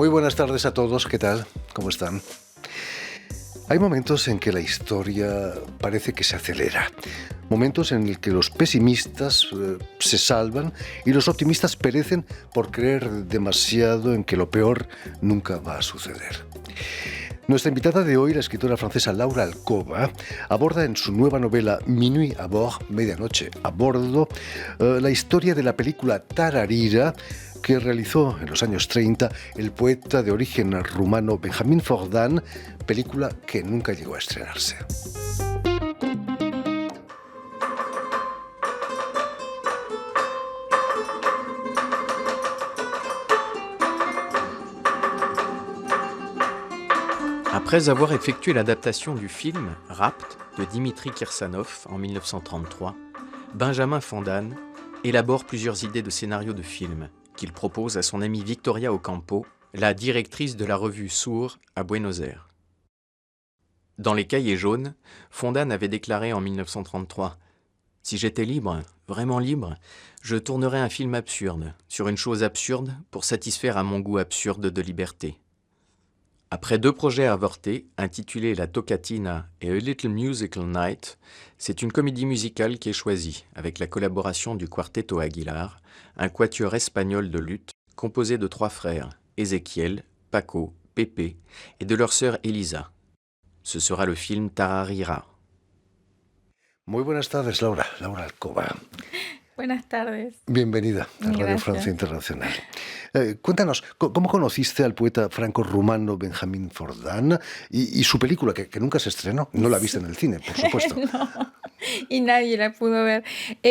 Muy buenas tardes a todos, ¿qué tal? ¿Cómo están? Hay momentos en que la historia parece que se acelera, momentos en el que los pesimistas se salvan y los optimistas perecen por creer demasiado en que lo peor nunca va a suceder. Nuestra invitada de hoy, la escritora francesa Laura Alcoba, aborda en su nueva novela Minuit à bord, Medianoche a bordo, la historia de la película Tararira, que realizó en los años 30 el poeta de origen rumano Benjamin Fordán, película que nunca llegó a estrenarse. Après avoir effectué l'adaptation du film Rapt de Dimitri Kirsanov en 1933, Benjamin Fondane élabore plusieurs idées de scénario de film qu'il propose à son amie Victoria Ocampo, la directrice de la revue Sourd à Buenos Aires. Dans les Cahiers jaunes, Fondane avait déclaré en 1933 « Si j'étais libre, vraiment libre, je tournerais un film absurde, sur une chose absurde pour satisfaire à mon goût absurde de liberté. » Après 2 projets avortés, intitulés La Tocatina et A Little Musical Night, c'est une comédie musicale qui est choisie, avec la collaboration du Quarteto Aguilar, un quatuor espagnol de luth composé de 3 frères, Ezequiel, Paco, Pepe, et de leur sœur Elisa. Ce sera le film Tararira. Muy buenas tardes, Laura Alcoba. Buenas tardes. Bienvenida a Radio Gracias. Francia Internacional. Cuéntanos, ¿cómo conociste al poeta franco-rumano Benjamin Fordán y su película, que nunca se estrenó? No la viste en el cine, por supuesto. No, y nadie la pudo ver.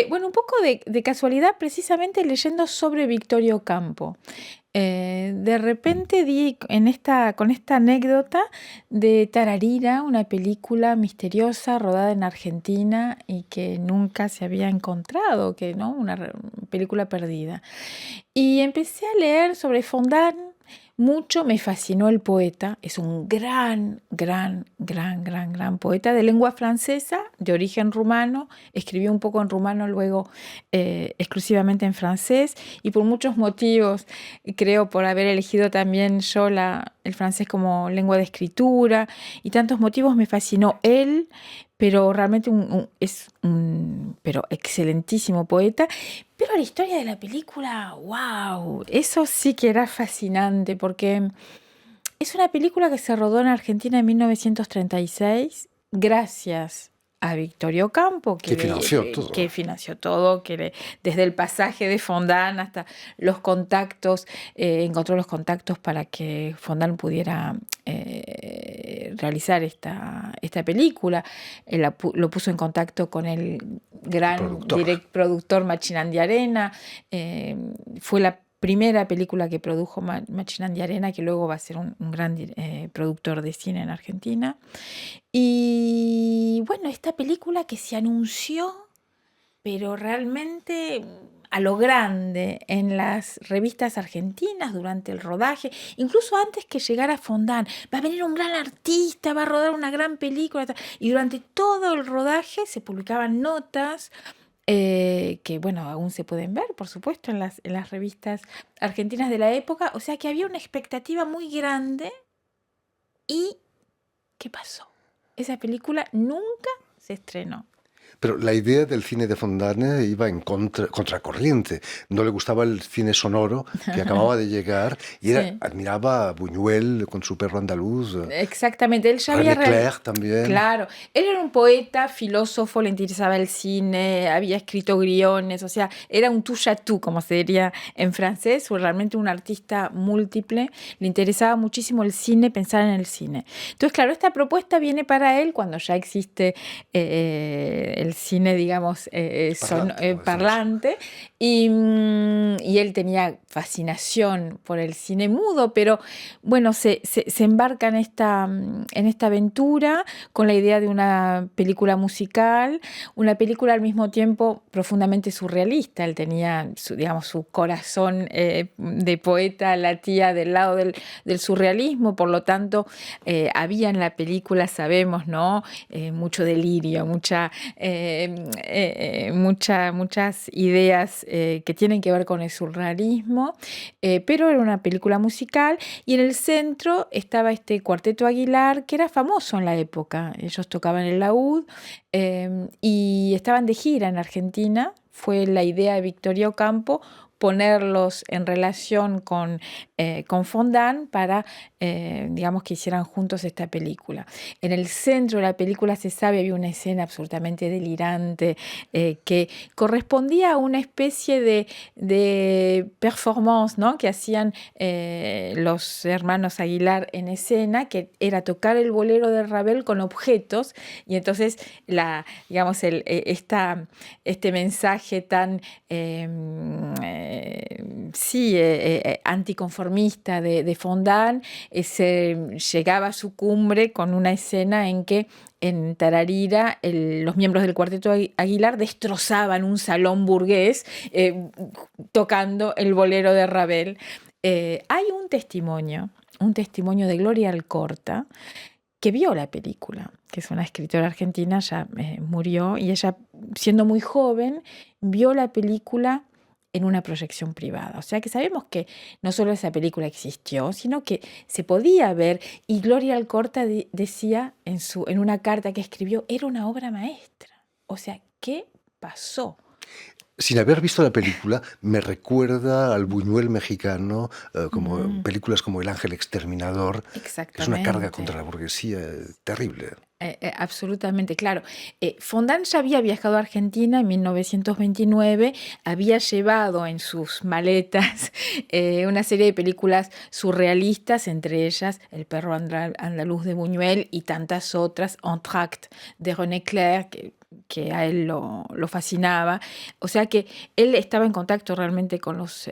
Bueno, un poco de casualidad, precisamente leyendo sobre Victoria Ocampo. De repente di con esta anécdota de Tararira, una película misteriosa rodada en Argentina y que nunca se había encontrado, ¿no? Una película perdida. Y empecé a leer sobre Fondán mucho, me fascinó el poeta, es un gran poeta de lengua francesa, de origen rumano, escribió un poco en rumano, luego exclusivamente en francés, y por muchos motivos, creo por haber elegido también yo el francés como lengua de escritura, y tantos motivos me fascinó él, pero realmente es un excelentísimo poeta. Pero la historia de la película, wow, eso sí que era fascinante, porque es una película que se rodó en Argentina en 1936, gracias a Victoria Ocampo, que financió todo, desde el pasaje de Fondán hasta los contactos, encontró los contactos para que Fondán pudiera realizar esta película. Lo puso en contacto con el gran productor Machinán de Arena. Fue la primera película que produjo Machinán de Arena, que luego va a ser un gran productor de cine en Argentina. Y bueno, esta película que se anunció, pero realmente a lo grande en las revistas argentinas durante el rodaje, incluso antes que llegara Fondán, va a venir un gran artista, va a rodar una gran película, y durante todo el rodaje se publicaban notas que, bueno, aún se pueden ver, por supuesto, en las revistas argentinas de la época, o sea que había una expectativa muy grande. ¿Y qué pasó? Esa película nunca se estrenó. Pero la idea del cine de Fondane iba en contracorriente. No le gustaba el cine sonoro que acababa de llegar y admiraba a Buñuel con su perro andaluz. Exactamente, él ya René Clair también. Claro, él era un poeta, filósofo, le interesaba el cine, había escrito guiones, o sea, era un touche à tout, como se diría en francés, fue realmente un artista múltiple, le interesaba muchísimo el cine, pensar en el cine. Entonces, claro, esta propuesta viene para él cuando ya existe el cine, digamos, parlante, y él tenía fascinación por el cine mudo, pero bueno, se embarca en esta aventura con la idea de una película musical, una película al mismo tiempo profundamente surrealista. Él tenía, su corazón de poeta latía del lado del surrealismo, por lo tanto, había en la película, sabemos, ¿no? Mucho delirio, mucha muchas ideas que tienen que ver con el surrealismo, pero era una película musical y en el centro estaba este Cuarteto Aguilar, que era famoso en la época. Ellos tocaban el laúd y estaban de gira en Argentina. Fue la idea de Victoria Ocampo ponerlos en relación con Fondane para, digamos, que hicieran juntos esta película. En el centro de la película, se sabe, había una escena absolutamente delirante que correspondía a una especie de performance, ¿no?, que hacían los hermanos Aguilar en escena, que era tocar el bolero de Ravel con objetos, y entonces digamos, este mensaje tan anticonformista de Fondane llegaba a su cumbre con una escena en que en Tararira los miembros del Cuarteto Aguilar destrozaban un salón burgués tocando el bolero de Ravel. Hay un testimonio de Gloria Alcorta, que vio la película, que es una escritora argentina, ya murió, y ella, siendo muy joven, vio la película en una proyección privada. O sea que sabemos que no solo esa película existió, sino que se podía ver, y Gloria Alcorta decía en una carta que escribió, era una obra maestra. O sea, ¿qué pasó? Sin haber visto la película, me recuerda al Buñuel mexicano, películas como El Ángel Exterminador. Es una carga contra la burguesía terrible. Absolutamente, claro. Fondane ya había viajado a Argentina en 1929, había llevado en sus maletas una serie de películas surrealistas, entre ellas El perro andaluz de Buñuel y tantas otras, Entr'acte de René Clair, que a él lo fascinaba. O sea que él estaba en contacto realmente con los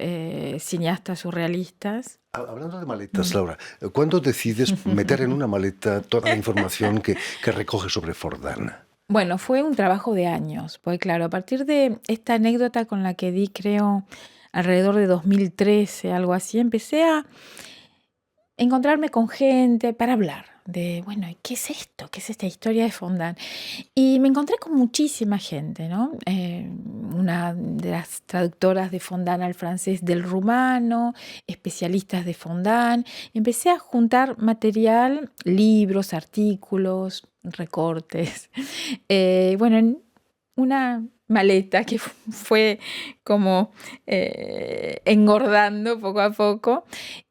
cineastas surrealistas. Hablando de maletas, Laura, ¿cuándo decides meter en una maleta toda la información que recoge sobre Fondane? Bueno, fue un trabajo de años, porque claro, a partir de esta anécdota con la que di, creo, alrededor de 2013, algo así, empecé a encontrarme con gente para hablar de, bueno, ¿qué es esto? ¿Qué es esta historia de Fondane? Y me encontré con muchísima gente, ¿no? Una de las traductoras de Fondane al francés del rumano, especialistas de Fondane. Empecé a juntar material, libros, artículos, recortes. Bueno, en una maleta que fue como engordando poco a poco.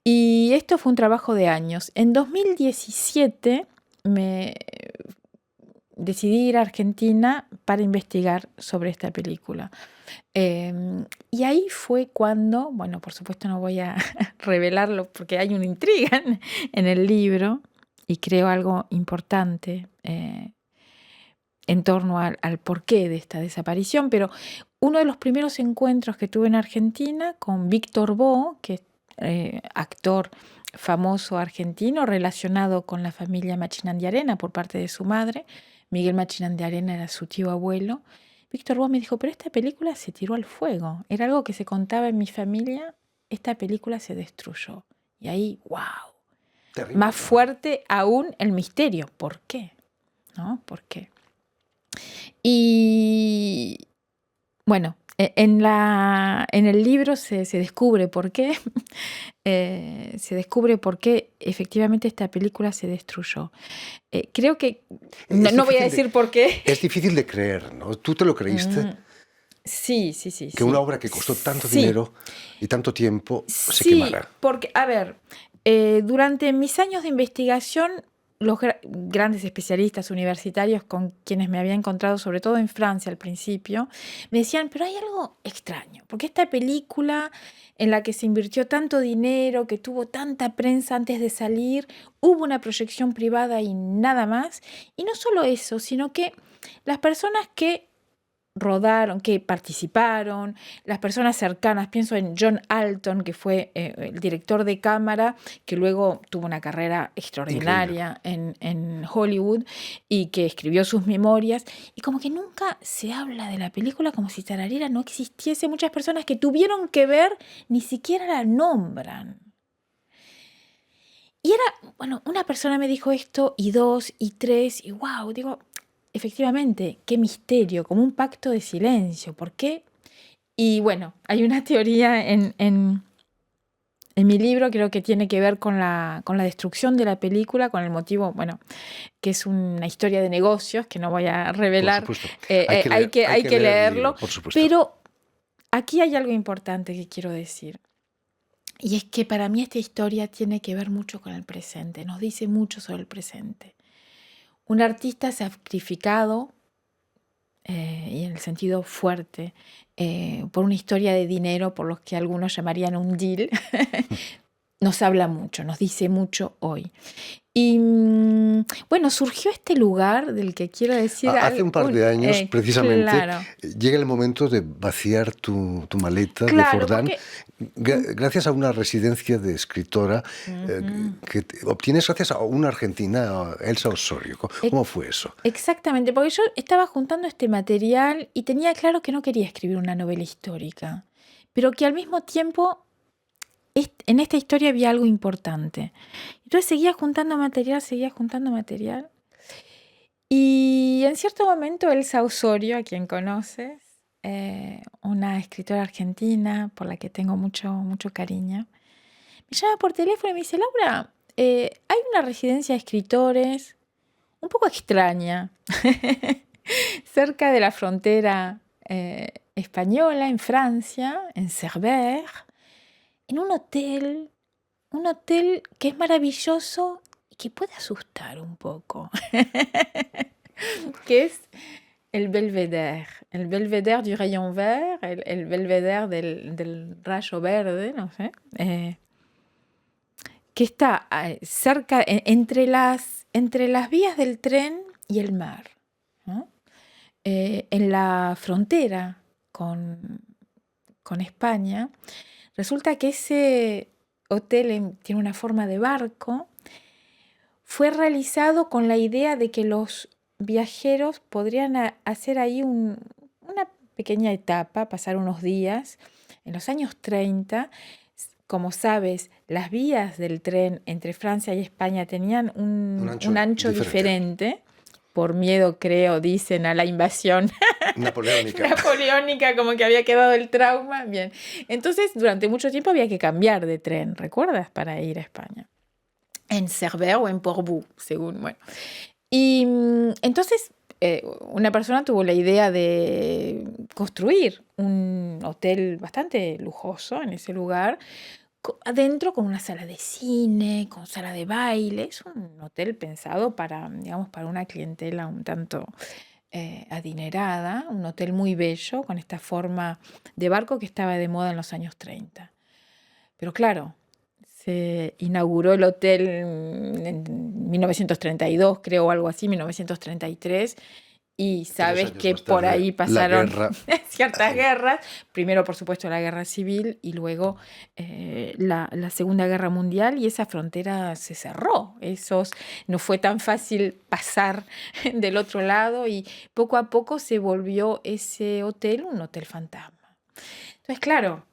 Y esto fue un trabajo de años. En 2017 me decidí ir a Argentina para investigar sobre esta película. Y ahí fue cuando, bueno, por supuesto no voy a revelarlo porque hay una intriga en el libro y creo algo importante en torno al porqué de esta desaparición, pero uno de los primeros encuentros que tuve en Argentina con Víctor Bo, que es actor famoso argentino relacionado con la familia Machinandiarena por parte de su madre. Miguel Machinandiarena era su tío abuelo. Víctor Bo me dijo, pero esta película se tiró al fuego. Era algo que se contaba en mi familia. Esta película se destruyó. Y ahí, wow. Terrible. Más fuerte aún el misterio. ¿Por qué? ¿No? ¿Por qué? Y bueno, en el libro se descubre por qué. Se descubre por qué efectivamente esta película se destruyó. Creo que no voy a decir por qué. Es difícil de creer, ¿no? ¿Tú te lo creíste? Sí. Que una obra que costó tanto dinero y tanto tiempo se quemara. Sí, porque, a ver, durante mis años de investigación, los grandes especialistas universitarios con quienes me había encontrado, sobre todo en Francia al principio, me decían, pero hay algo extraño, porque esta película en la que se invirtió tanto dinero, que tuvo tanta prensa antes de salir, hubo una proyección privada y nada más, y no solo eso, sino que las personas que rodaron, que participaron, las personas cercanas, pienso en John Alton, que fue el director de cámara, que luego tuvo una carrera extraordinaria en Hollywood y que escribió sus memorias, y como que nunca se habla de la película como si Tararira no existiese. Muchas personas que tuvieron que ver ni siquiera la nombran. Y era, bueno, una persona me dijo esto, y dos, y tres, y wow, digo, efectivamente, qué misterio, como un pacto de silencio. ¿Por qué? Y bueno, hay una teoría en mi libro, creo que tiene que ver con la destrucción de la película, con el motivo, bueno, que es una historia de negocios, que no voy a revelar. Por supuesto. Hay que leer el leerlo. libro, por supuesto. Pero aquí hay algo importante que quiero decir. Y es que para mí esta historia tiene que ver mucho con el presente, nos dice mucho sobre el presente. Un artista sacrificado, y en el sentido fuerte, por una historia de dinero, por los que algunos llamarían un deal, nos habla mucho, nos dice mucho hoy. Y bueno, surgió este lugar del que quiero decir... Hace un par de años, precisamente, claro. llega el momento de vaciar tu maleta de Claro, Fordán, porque... gracias a una residencia de escritora que obtienes gracias a una argentina, Elsa Osorio. ¿Cómo fue eso? Exactamente, porque yo estaba juntando este material y tenía claro que no quería escribir una novela histórica, pero que al mismo tiempo en esta historia había algo importante. Entonces seguía juntando material. Y en cierto momento Elsa Osorio, a quien conoces, una escritora argentina por la que tengo mucho, mucho cariño, me llama por teléfono y me dice: Laura, hay una residencia de escritores un poco extraña, cerca de la frontera española, en Francia, en Cerbère, en un hotel que es maravilloso y que puede asustar un poco, que es el Belvedere du Rayon Vert, el Belvedere del rayo verde, no sé, que está cerca, entre las vías del tren y el mar, ¿no? En la frontera con España. Resulta que ese hotel tiene una forma de barco. Fue realizado con la idea de que los viajeros podrían hacer ahí una pequeña etapa, pasar unos días. En los años 30, como sabes, las vías del tren entre Francia y España tenían un ancho diferente. Por miedo, creo, dicen, a la invasión napoleónica, como que había quedado el trauma. Bien. Entonces, durante mucho tiempo había que cambiar de tren, ¿recuerdas? Para ir a España. En Cerbère o en Portbou, según, bueno. Y entonces, una persona tuvo la idea de construir un hotel bastante lujoso en ese lugar, adentro con una sala de cine, con sala de baile. Es un hotel pensado para, digamos, para una clientela un tanto adinerada, un hotel muy bello, con esta forma de barco que estaba de moda en los años 30. Pero claro, se inauguró el hotel en 1932, creo, o algo así, 1933, y sabes que por ahí pasaron ciertas guerras. Primero, por supuesto, la guerra civil y luego la Segunda Guerra Mundial, y esa frontera se cerró. No fue tan fácil pasar del otro lado y poco a poco se volvió ese hotel un hotel fantasma. Entonces, claro,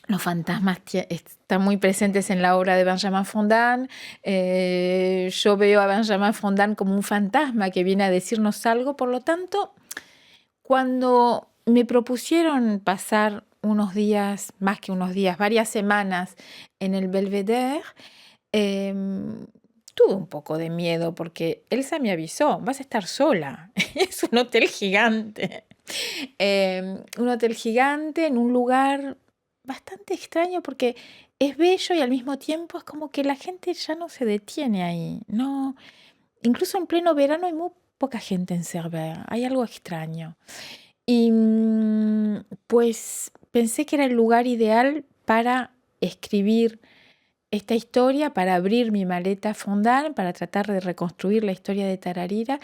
los fantasmas están muy presentes en la obra de Benjamin Fondane. Yo veo a Benjamin Fondane como un fantasma que viene a decirnos algo. Por lo tanto, cuando me propusieron pasar unos días, más que unos días, varias semanas en el Belvedere, tuve un poco de miedo porque Elsa me avisó: vas a estar sola. Es un hotel gigante. Un hotel gigante en un lugar bastante extraño porque es bello y al mismo tiempo es como que la gente ya no se detiene ahí. No, incluso en pleno verano hay muy poca gente en Cerbère. Hay algo extraño. Y pues pensé que era el lugar ideal para escribir esta historia, para abrir mi maleta Fondane, para tratar de reconstruir la historia de Tararira.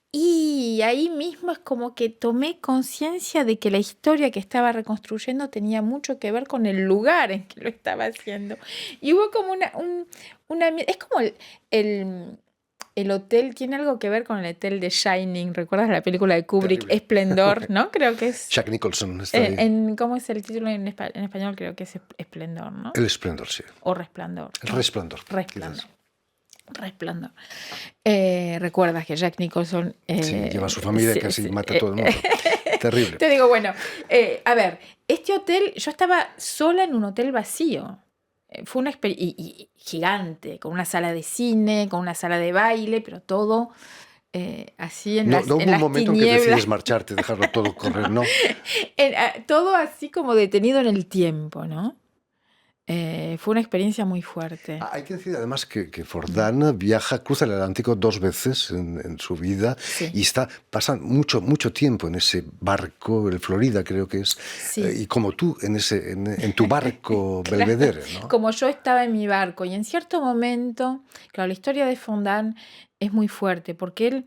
Y ahí mismo es como que tomé conciencia de que la historia que estaba reconstruyendo tenía mucho que ver con el lugar en que lo estaba haciendo. Y hubo como una es como el hotel, tiene algo que ver con el hotel de Shining. ¿Recuerdas la película de Kubrick? Terrible. Esplendor, ¿no? Creo que es... Jack Nicholson está ahí. ¿Cómo es el título en español? Creo que es Esplendor, ¿no? El Esplendor, sí. O Resplandor. El Resplandor. Resplandor. Resplandor. Recuerdas que Jack Nicholson... Sí, lleva a su familia y casi mata a todo el mundo. Terrible. Te digo, bueno, a ver, este hotel, yo estaba sola en un hotel vacío. Fue una experiencia gigante, con una sala de cine, con una sala de baile, pero todo así en No, las, no hubo en un las momento en que tinieblas. decides marcharte, dejarlo todo correr, ¿no? Todo así como detenido en el tiempo, ¿no? Fue una experiencia muy fuerte. Hay que decir además que Fordan cruza el Atlántico 2 veces en su vida Sí. y pasa mucho tiempo en ese barco, el Florida creo que es, Sí. y como tú en tu barco Claro, Belvedere, ¿no? como yo estaba en mi barco. Y en cierto momento, claro, la historia de Fondan es muy fuerte porque él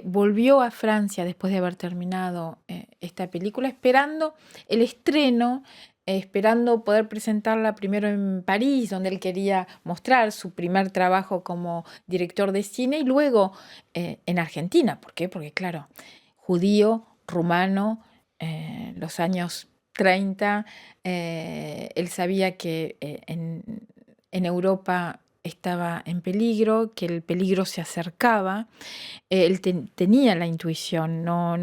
volvió a Francia después de haber terminado esta película, esperando el estreno, esperando poder presentarla primero en París, donde él quería mostrar su primer trabajo como director de cine, y luego en Argentina. ¿Por qué? Porque, claro, judío, rumano, los años 30, él sabía que en Europa estaba en peligro, que el peligro se acercaba. Él tenía la intuición, no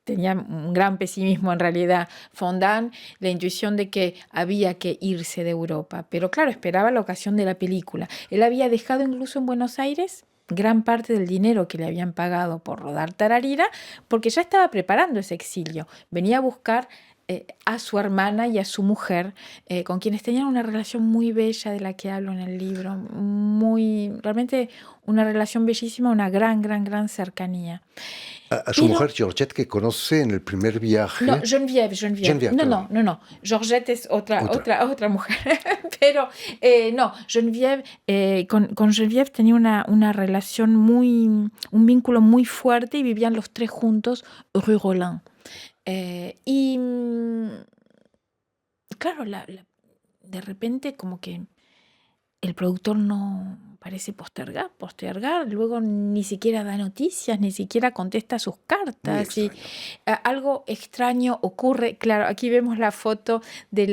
tenía un gran pesimismo en realidad, Fondan, la intuición de que había que irse de Europa. Pero claro, esperaba la ocasión de la película. Él había dejado incluso en Buenos Aires gran parte del dinero que le habían pagado por rodar Tararira, porque ya estaba preparando ese exilio. Venía a buscar a su hermana y a su mujer, con quienes tenían una relación muy bella de la que hablo en el libro, realmente una relación bellísima, una gran cercanía. A su mujer Georgette, que conoce en el primer viaje. No, Geneviève. No. Georgette es otra mujer. Pero no, Geneviève, con Geneviève tenía una relación un vínculo muy fuerte y vivían los tres juntos, Rue Rollin. Y claro, de repente como que el productor no parece postergar, luego ni siquiera da noticias, ni siquiera contesta sus cartas. Y algo extraño ocurre. Claro, aquí vemos la foto de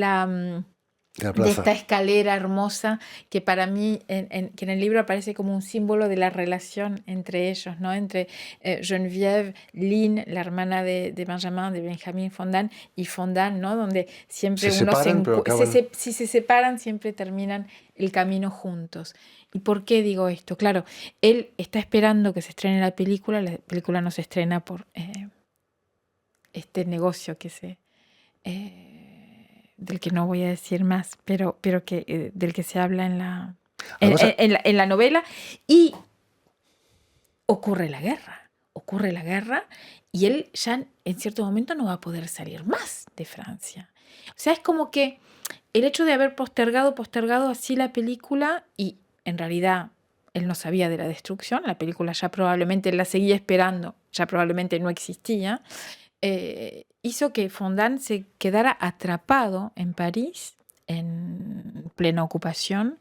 esta escalera hermosa que para mí que en el libro aparece como un símbolo de la relación entre ellos, ¿no? Entre Geneviève, Lynn, la hermana de Benjamin Fondan, y Fondan, ¿no? Donde siempre si se separan siempre terminan el camino juntos. ¿Y por qué digo esto? Claro, él está esperando que se estrene la película no se estrena por este negocio del que no voy a decir más, pero que del que se habla en la novela, y ocurre la guerra y él ya en cierto momento no va a poder salir más de Francia. O sea, es como que el hecho de haber postergado así la película, y en realidad él no sabía de la destrucción, la película ya probablemente la seguía esperando, ya probablemente no existía, hizo que Fondan se quedara atrapado en París en plena ocupación.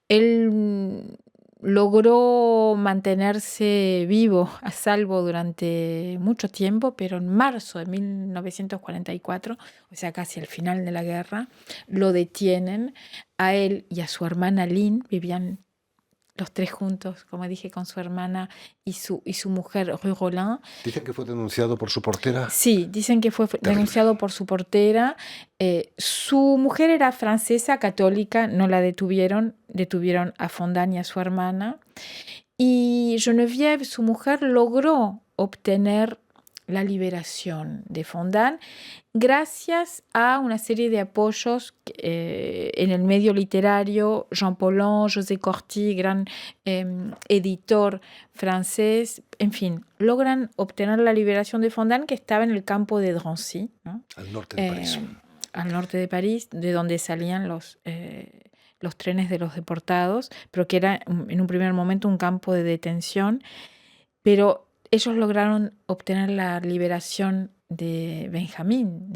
Él logró mantenerse vivo, a salvo durante mucho tiempo, pero en marzo de 1944, o sea, casi al final de la guerra, lo detienen. A él y a su hermana Lynn, vivían los tres juntos, como dije, con su hermana y su mujer, Rue Rollin. ¿Dicen que fue denunciado por su portera? Sí, dicen que fue denunciado por su portera. Su mujer era francesa, católica, no la detuvieron a Fondan y a su hermana. Y Geneviève, su mujer, logró obtener la liberación de Fondan gracias a una serie de apoyos en el medio literario. Jean Paulhan, José Corti, gran editor francés, en fin, logran obtener la liberación de Fondan, que estaba en el campo de Drancy, ¿no? Al norte de París. Al norte de París, de donde salían los trenes de los deportados, pero que era en un primer momento un campo de detención. Pero ellos lograron obtener la liberación de Benjamin,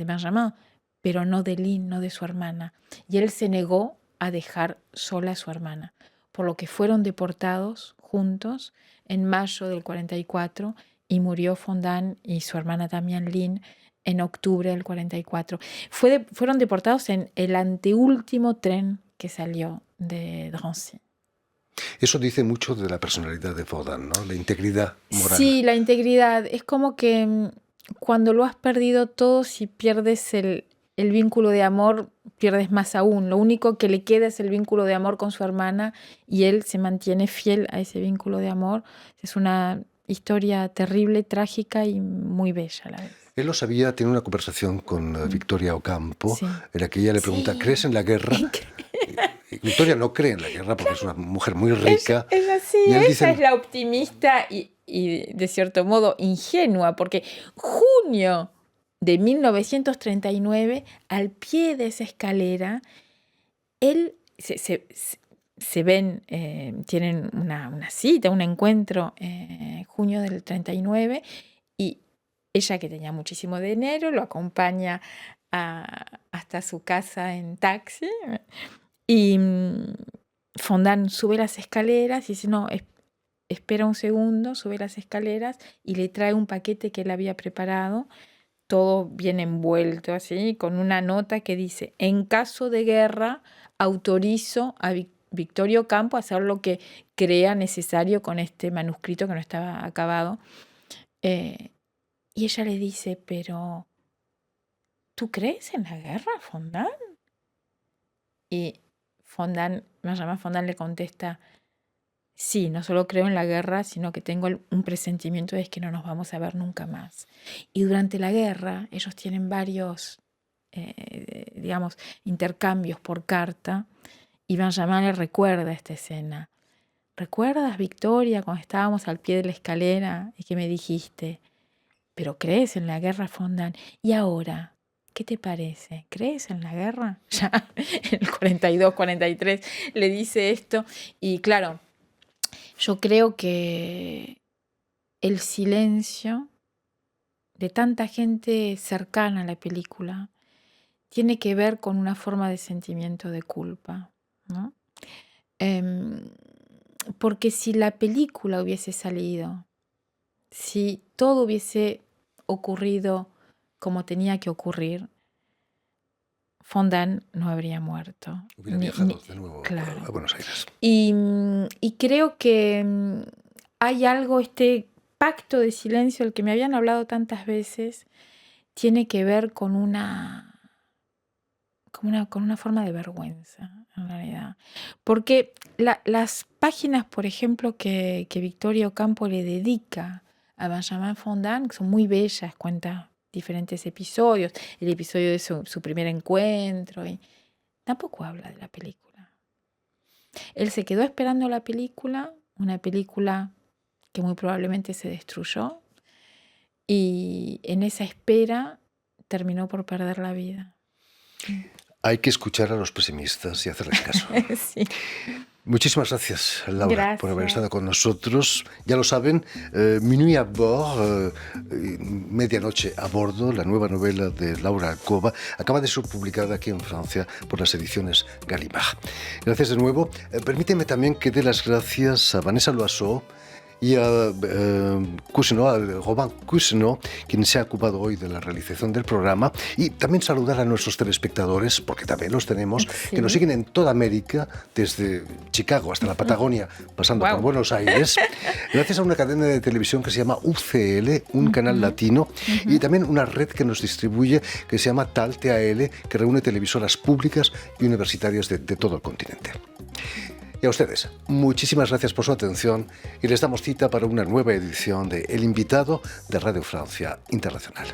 pero no de Lynn, no de su hermana. Y él se negó a dejar sola a su hermana, por lo que fueron deportados juntos en mayo del 44, y murió Fondan y su hermana también, Lynn, en octubre del 44. Fueron deportados en el anteúltimo tren que salió de Drancy. Eso dice mucho de la personalidad de Fondan, ¿no? La integridad moral. Sí, la integridad. Es como que cuando lo has perdido todo, si pierdes el vínculo de amor, pierdes más aún. Lo único que le queda es el vínculo de amor con su hermana y él se mantiene fiel a ese vínculo de amor. Es una historia terrible, trágica y muy bella a la vez. Él lo sabía, tiene una conversación con Victoria Ocampo, Sí. en la que ella le pregunta, Sí. ¿crees en la guerra? Y Victoria no cree en la guerra porque es una mujer muy rica. Es así, Y él ella dice, es la optimista y de cierto modo ingenua, porque junio de 1939, al pie de esa escalera, él se ven, tienen una cita, un encuentro junio del 39, y ella, que tenía muchísimo dinero, lo acompaña hasta su casa en taxi, y Fondan sube las escaleras y dice, no, espera un segundo, sube las escaleras y le trae un paquete que él había preparado, todo bien envuelto así, con una nota que dice, en caso de guerra, autorizo a Victoria Ocampo a hacer lo que crea necesario con este manuscrito que no estaba acabado. Y ella le dice, pero ¿tú crees en la guerra, Fondan? Y Benjamin Fondan le contesta, sí, no solo creo en la guerra, sino que tengo un presentimiento de que no nos vamos a ver nunca más. Y durante la guerra ellos tienen varios, digamos, intercambios por carta, y Benjamin le recuerda esta escena. ¿Recuerdas, Victoria, cuando estábamos al pie de la escalera y que me dijiste, pero crees en la guerra, Fondan? Y ahora, ¿qué te parece? ¿Crees en la guerra? Ya en el 42, 43 le dice esto. Y claro, yo creo que el silencio de tanta gente cercana a la película tiene que ver con una forma de sentimiento de culpa, ¿no? Porque si la película hubiese salido, si todo hubiese ocurrido como tenía que ocurrir, Fondan no habría muerto. Hubiera viajado de nuevo a Buenos Aires. Y creo que hay algo, este pacto de silencio, el que me habían hablado tantas veces, tiene que ver con una forma de vergüenza, en realidad. Porque las páginas, por ejemplo, que Victoria Ocampo le dedica a Benjamin Fondan son muy bellas, cuenta diferentes episodios, el episodio de su primer encuentro, y tampoco habla de la película. Él se quedó esperando la película, una película que muy probablemente se destruyó, y en esa espera terminó por perder la vida. Hay que escuchar a los pesimistas y hacerles caso. Sí. Muchísimas gracias, Laura, Gracias. por haber estado con nosotros. Ya lo saben, Minuit à bord, Medianoche a bordo, la nueva novela de Laura Alcoba, acaba de ser publicada aquí en Francia por las ediciones Gallimard. Gracias de nuevo. Permíteme también que dé las gracias a Vanessa Loiseau y a Robin Cousineau, quien se ha ocupado hoy de la realización del programa, y también saludar a nuestros telespectadores, porque también los tenemos, sí, que nos siguen en toda América, desde Chicago hasta la Patagonia, pasando por Buenos Aires, gracias a una cadena de televisión que se llama UCL, un canal latino, y también una red que nos distribuye, que se llama TAL, que reúne televisoras públicas y universitarias de todo el continente. Y a ustedes, muchísimas gracias por su atención y les damos cita para una nueva edición de El Invitado de Radio Francia Internacional.